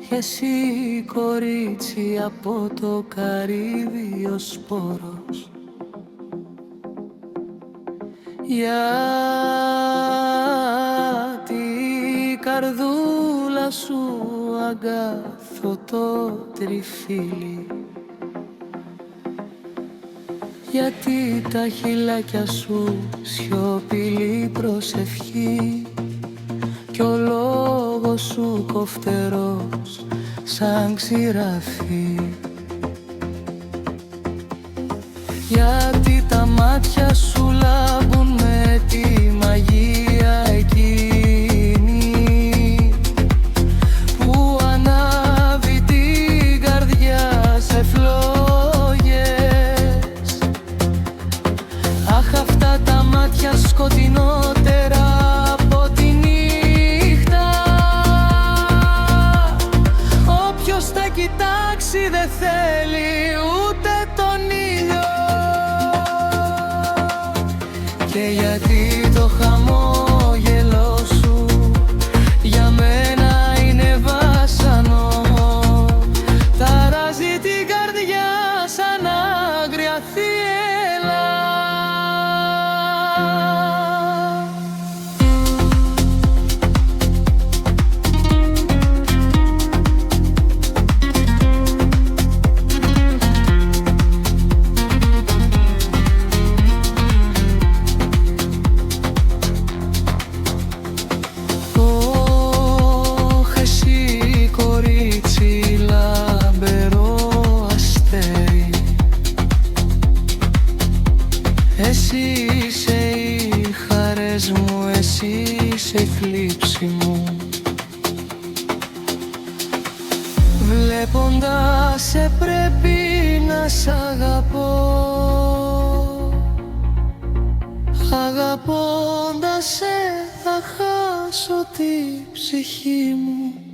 κι εσύ κορίτσι από το Καρύβι ο σπόρος. Γιατί η καρδούλα σου αγκάθωτο τριφύλι, γιατί τα χειλάκια σου σιωπηλή προσευχή κι ο λόγος σου κοφτερός σαν ξηράφι. Γιατί τα μάτια σου λάμπουν με τη μαγεία εκείνη που ανάβει την καρδιά σε φλόγες. Αχ, αυτά τα μάτια σκοτεινότερα από τη νύχτα, όποιος τα κοιτάξει δεν θέλει ούτε τον ήλιο. Και γιατί το χαμόγελο σου για μένα είναι βάσανο, ταράζει την καρδιά σαν άγρια θύελλα. Εσύ είσαι οι χαρές μου, εσύ είσαι η θλίψη μου. Βλέποντας σε πρέπει να σ' αγαπώ, αγαπώντας σε θα χάσω τη ψυχή μου.